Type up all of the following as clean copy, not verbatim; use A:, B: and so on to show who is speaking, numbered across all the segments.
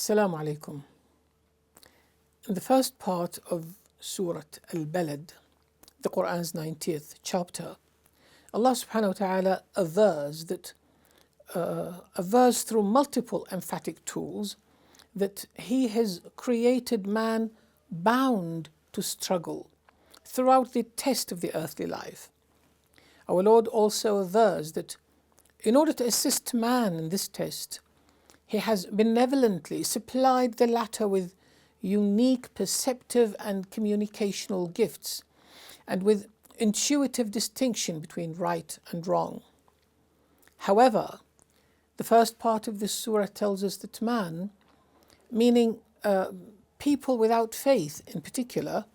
A: Assalamu alaikum. In the first part of Surah al-Balad, the Qur'an's 90th chapter, Allah subhanahu wa ta'ala avers through multiple emphatic tools that He has created man bound to struggle throughout the test of the earthly life. Our Lord also avers that in order to assist man in this test, He has benevolently supplied the latter with unique perceptive and communicational gifts, and with intuitive distinction between right and wrong. However, the first part of this surah tells us that man, meaning people without faith in particular,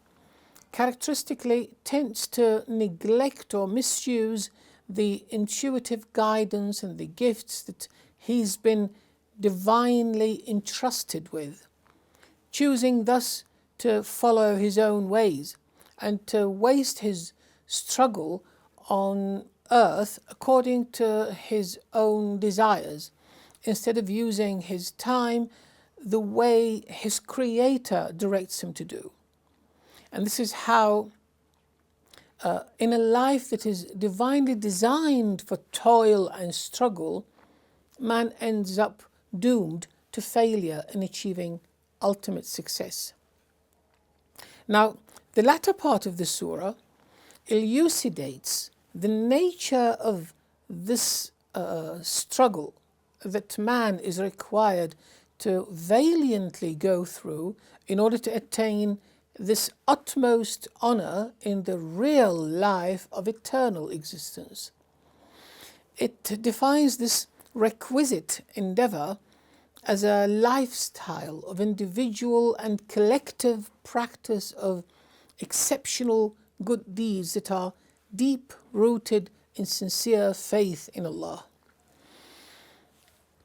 A: characteristically tends to neglect or misuse the intuitive guidance and the gifts that he's been divinely entrusted with, choosing thus to follow his own ways and to waste his struggle on earth according to his own desires, instead of using his time the way his Creator directs him to do. And this is how, in a life that is divinely designed for toil and struggle, man ends up doomed to failure in achieving ultimate success. Now, the latter part of the surah elucidates the nature of this struggle that man is required to valiantly go through in order to attain this utmost honor in the real life of eternal existence. It defines this requisite endeavor as a lifestyle of individual and collective practice of exceptional good deeds that are deep rooted in sincere faith in Allah.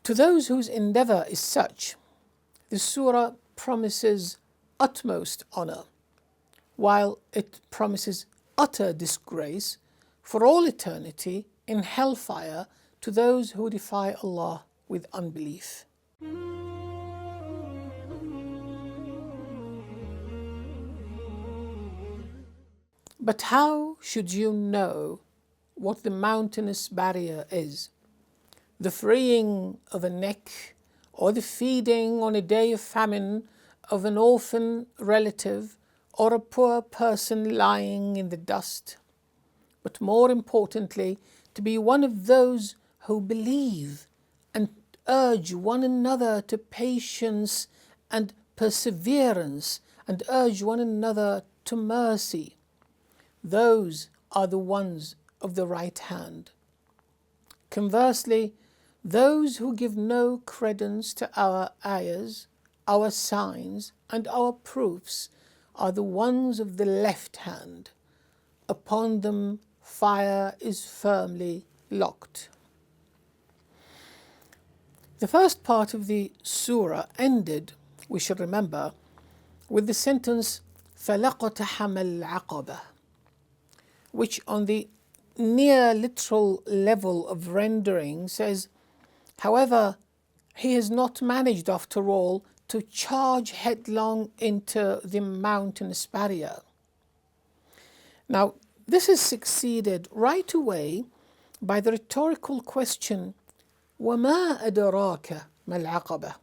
A: To those whose endeavor is such, the surah promises utmost honor, while it promises utter disgrace for all eternity in hellfire to those who defy Allah with unbelief. But how should you know what the mountainous barrier is? The freeing of a neck, or the feeding on a day of famine of an orphan relative, or a poor person lying in the dust? But more importantly, to be one of those who believe and urge one another to patience and perseverance, and urge one another to mercy. Those are the ones of the right hand. Conversely, those who give no credence to our ayahs, our signs, and our proofs are the ones of the left hand. Upon them fire is firmly locked. The first part of the surah ended, we should remember, with the sentence فَلَقَتَحَمَ الْعَقَبَةِ, which on the near literal level of rendering says, however, he has not managed after all to charge headlong into the mountainous barrier. Now, this is succeeded right away by the rhetorical question, وَمَا أَدْرَاكَ مَا الْعَقَبَةِ?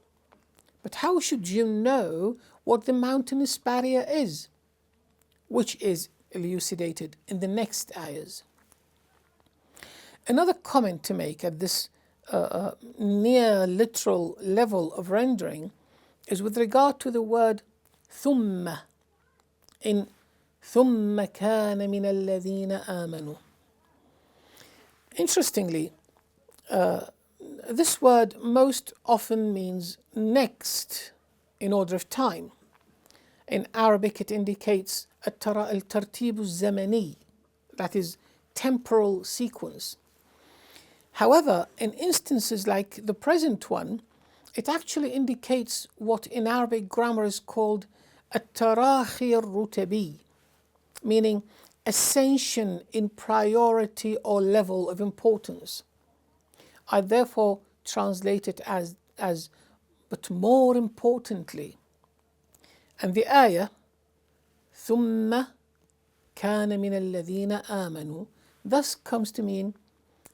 A: But how should you know what the mountainous barrier is? Which is elucidated in the next ayahs. Another comment to make at this near literal level of rendering is with regard to the word ثُمَّ in ثُمَّ كَانَ مِنَ الَّذِينَ آمَنُوا. Interestingly, this word most often means next in order of time. In Arabic it indicates al-tartib al-zamani, that is, temporal sequence. However, in instances like the present one, it actually indicates what in Arabic grammar is called at-tarahi al-rutabi, meaning ascension in priority or level of importance. I therefore translate it as but more importantly. And the ayah, ثُمَّ كَانَ مِنَ الَّذِينَ آمَنُوا, thus comes to mean,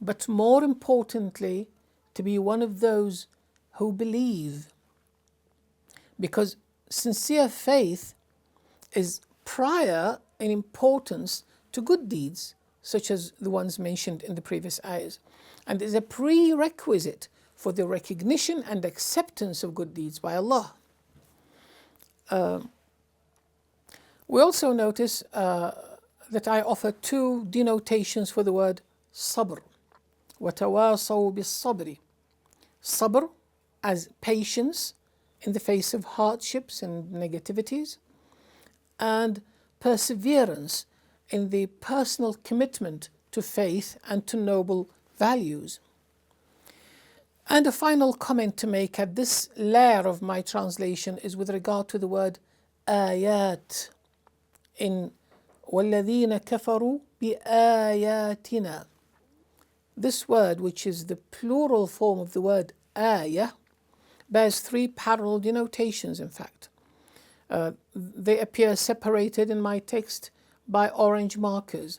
A: but more importantly, to be one of those who believe. Because sincere faith is prior in importance to good deeds, such as the ones mentioned in the previous ayahs, and is a prerequisite for the recognition and acceptance of good deeds by Allah. We also notice that I offer two denotations for the word sabr. وَتَوَاصَوْا بِالصَّبْرِ. Sabr as patience in the face of hardships and negativities, and perseverance in the personal commitment to faith and to noble values. And a final comment to make at this layer of my translation is with regard to the word ayat in وَالَّذِينَ كَفَرُوا بِآيَاتِنَا. This word, which is the plural form of the word ayah, bears three parallel denotations, in fact. They appear separated in my text by orange markers.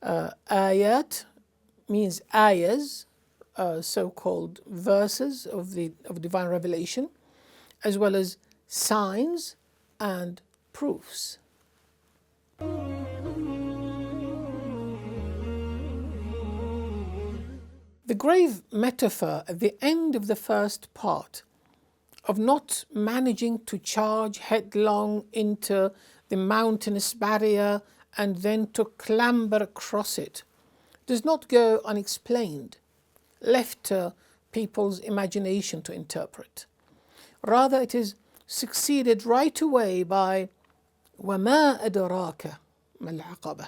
A: Ayat means ayahs, so-called verses of divine revelation, as well as signs and proofs. The grave metaphor at the end of the first part of not managing to charge headlong into the mountainous barrier and then to clamber across it does not go unexplained, left to people's imagination to interpret. Rather, it is succeeded right away by وَمَا أَدْرَاكَ مَا الْعَقَبَةُ.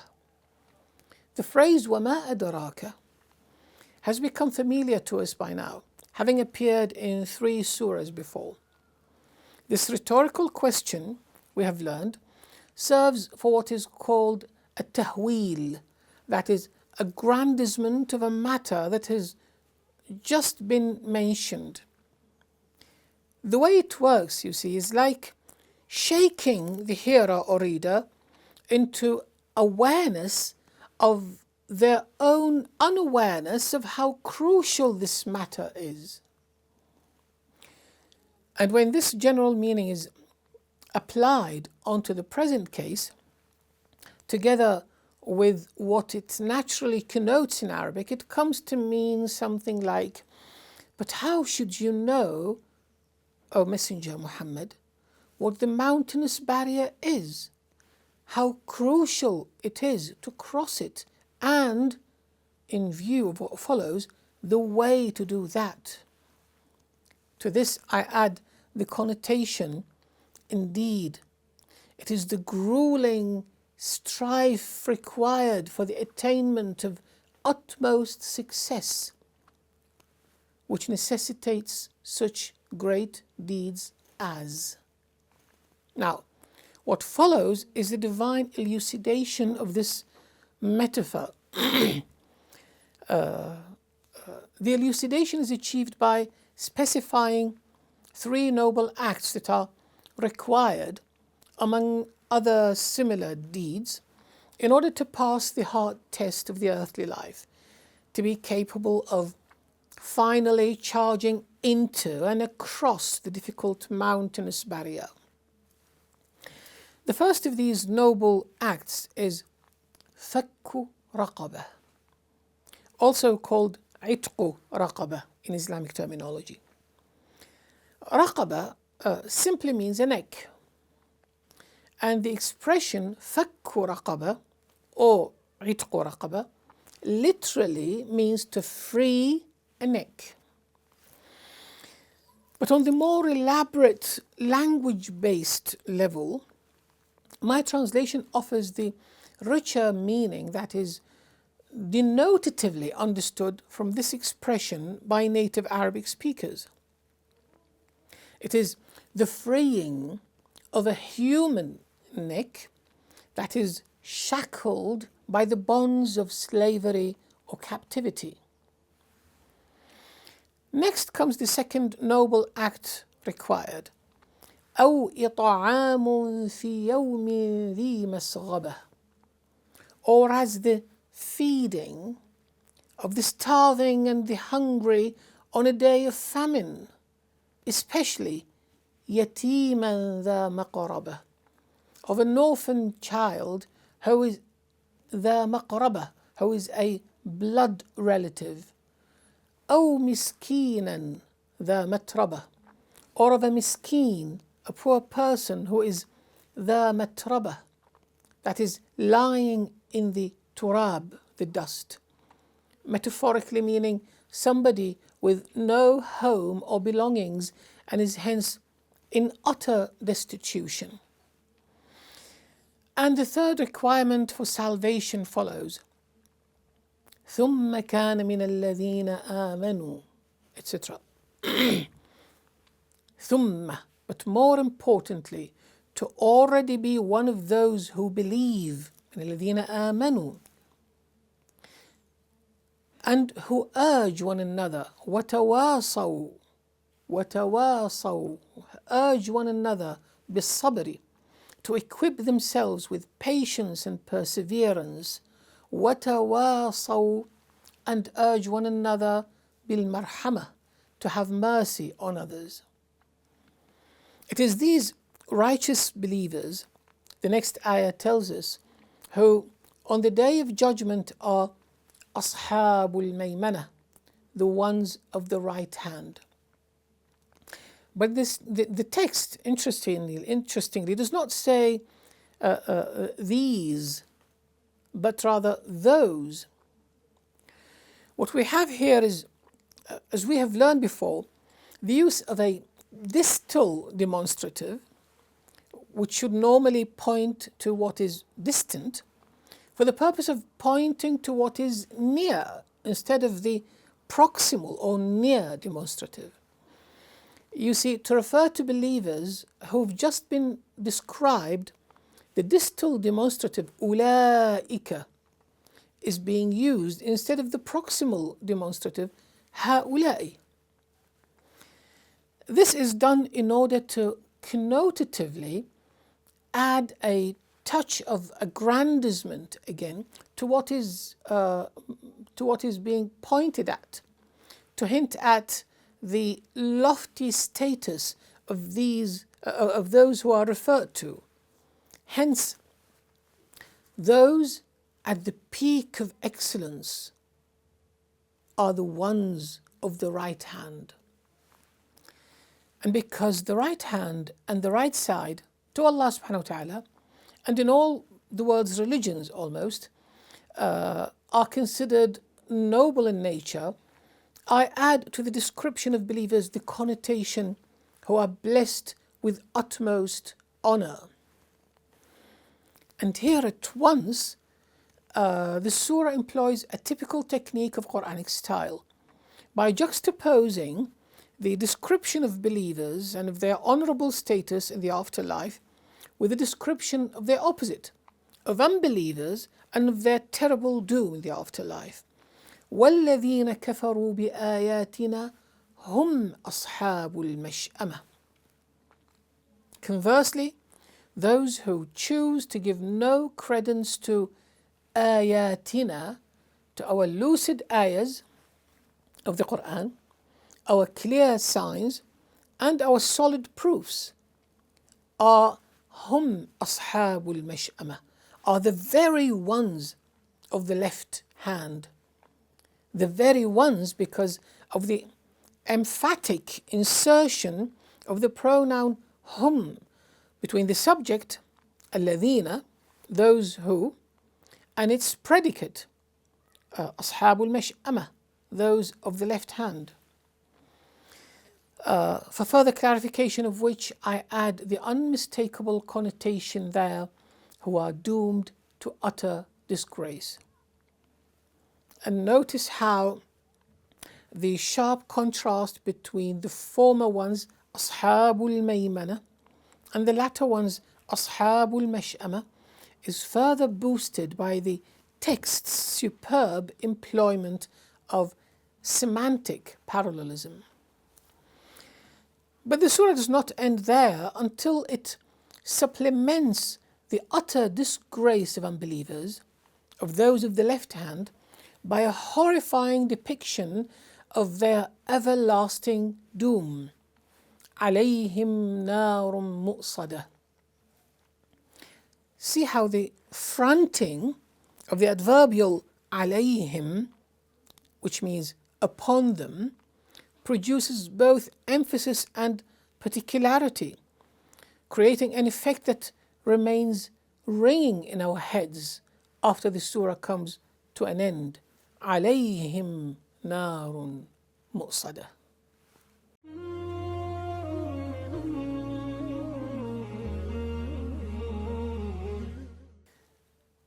A: The phrase وَمَا أَدْرَاكَ has become familiar to us by now, having appeared in 3 surahs before. This rhetorical question, we have learned, serves for what is called a tahweel, that is, aggrandizement of a matter that has just been mentioned. The way it works, you see, is like shaking the hearer or reader into awareness of their own unawareness of how crucial this matter is. And when this general meaning is applied onto the present case, together with what it naturally connotes in Arabic, it comes to mean something like, but how should you know, O Messenger Muhammad, what the mountainous barrier is, how crucial it is to cross it, and, in view of what follows, the way to do that. To this I add the connotation, indeed, it is the grueling strife required for the attainment of utmost success, which necessitates such great deeds as. Now, what follows is the divine elucidation of this metaphor. The elucidation is achieved by specifying 3 noble acts that are required, among other similar deeds, in order to pass the hard test of the earthly life, to be capable of finally charging into and across the difficult mountainous barrier. The first of these noble acts is fakku raqabah, also called itqu raqabah in Islamic terminology. Raqabah simply means a neck, and the expression fakku raqabah or itqu raqabah literally means to free a neck. But on the more elaborate language-based level, my translation offers the richer meaning that is denotatively understood from this expression by native Arabic speakers. It is the freeing of a human neck that is shackled by the bonds of slavery or captivity. Next comes the second noble act required. أو إطعام في يوم ذي مسغبة, or as the feeding of the starving and the hungry on a day of famine, especially يتيما ذا مقربة, of an orphan child who is ذا مقربة, who is a blood relative, أو مسكينا ذا متربة, or of a miskeen, a poor person who is ذا متربة, that is lying in the turab, the dust, metaphorically meaning somebody with no home or belongings and is hence in utter destitution. And the third requirement for salvation follows. ثم كان من الذين آمنوا, etc. ثم, but more importantly, to already be one of those who believe, من الذين آمنوا, and who urge one another, وتواصوا, urge one another بالصبر, to equip themselves with patience and perseverance, وتواصوا, and urge one another بالمرحمة, to have mercy on others. It is these righteous believers, the next ayah tells us, who on the day of judgment are أصحاب الميمنة, the ones of the right hand. But the text, interestingly, does not say these, but rather those. What we have here is, as we have learned before, the use of a distal demonstrative, which should normally point to what is distant, for the purpose of pointing to what is near, instead of the proximal or near demonstrative. You see, to refer to believers who've just been described, the distal demonstrative أولئك is being used instead of the proximal demonstrative هؤلاء. This is done in order to connotatively add a touch of aggrandizement again to what is being pointed at, to hint at the lofty status of those who are referred to. Hence, those at the peak of excellence are the ones of the right hand. And because the right hand and the right side to Allah subhanahu wa ta'ala, and in all the world's religions almost, are considered noble in nature, I add to the description of believers the connotation who are blessed with utmost honor. And here at once, the surah employs a typical technique of Qur'anic style by juxtaposing the description of believers and of their honorable status in the afterlife with a description of their opposite, of unbelievers and of their terrible doom in the afterlife. وَالَّذِينَ كَفَرُوا بِآيَاتِنَا هُمْ أَصْحَابُ الْمَشْأَمَةِ. Conversely, those who choose to give no credence to ayatina, to our lucid ayahs of the Qur'an, our clear signs and our solid proofs, are hum ashabul mash'amah, are the very ones of the left hand. The very ones because of the emphatic insertion of the pronoun hum between the subject, alladhina, those who, and its predicate, ashabul mash'amah, those of the left hand. For further clarification of which, I add the unmistakable connotation there, who are doomed to utter disgrace. And notice how the sharp contrast between the former ones, ashabul maymana, and the latter ones, ashabul mash'amah, is further boosted by the text's superb employment of semantic parallelism. But the surah does not end there until it supplements the utter disgrace of unbelievers, of those of the left hand, by a horrifying depiction of their everlasting doom. عَلَيْهِمْ نَارٌ مُؤْصَدَةٌ. See how the fronting of the adverbial عَلَيْهِمْ, which means upon them, produces both emphasis and particularity, creating an effect that remains ringing in our heads after the surah comes to an end. عَلَيْهِمْ نَارٌ مُؤْصَدَةٌ.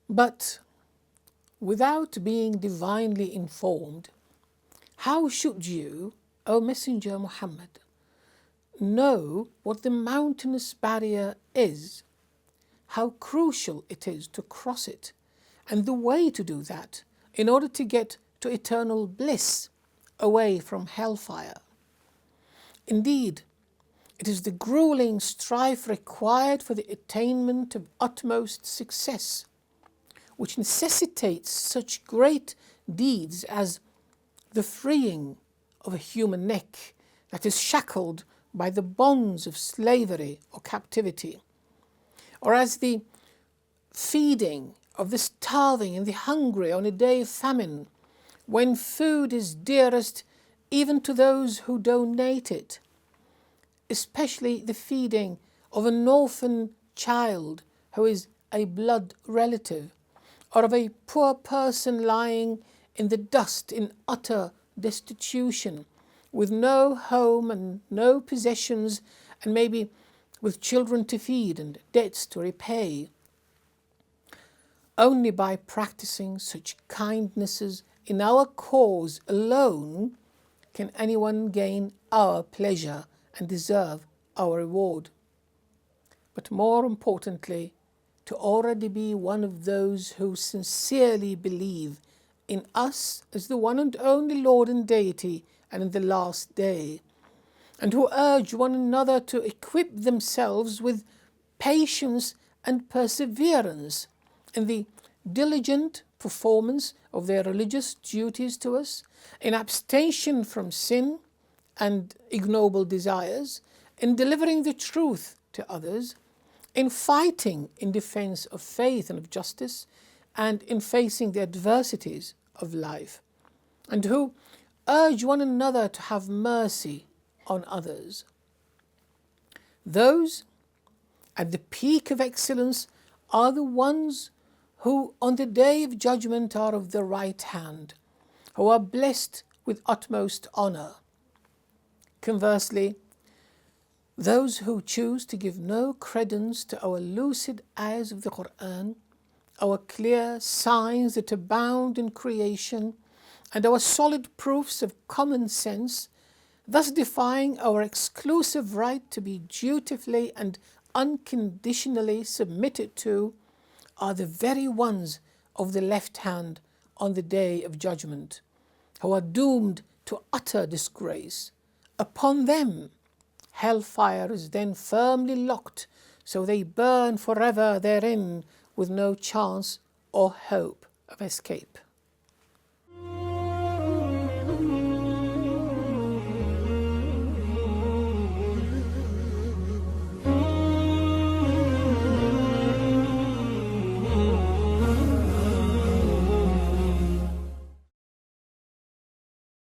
A: But without being divinely informed, how should you, O Messenger Muhammad, know what the mountainous barrier is, how crucial it is to cross it, and the way to do that in order to get to eternal bliss away from hellfire? Indeed, it is the grueling strife required for the attainment of utmost success which necessitates such great deeds as the freeing of a human neck that is shackled by the bonds of slavery or captivity, or as the feeding of the starving and the hungry on a day of famine, when food is dearest even to those who donate it, especially the feeding of an orphan child who is a blood relative, or of a poor person lying in the dust in utter destitution, with no home and no possessions, and maybe with children to feed and debts to repay. Only by practicing such kindnesses in our cause alone can anyone gain our pleasure and deserve our reward. But more importantly, to already be one of those who sincerely believe in us as the one and only Lord and Deity and in the last day, and who urge one another to equip themselves with patience and perseverance in the diligent performance of their religious duties to us, in abstention from sin and ignoble desires, in delivering the truth to others, in fighting in defense of faith and of justice, and in facing the adversities of life, and who urge one another to have mercy on others. Those at the peak of excellence are the ones who on the day of judgment are of the right hand, who are blessed with utmost honour. Conversely, those who choose to give no credence to our lucid ayahs of the Qur'an, our clear signs that abound in creation, and our solid proofs of common sense, thus defying our exclusive right to be dutifully and unconditionally submitted to, are the very ones of the left hand on the day of judgment, who are doomed to utter disgrace. Upon them hellfire is then firmly locked, so they burn forever therein with no chance or hope of escape.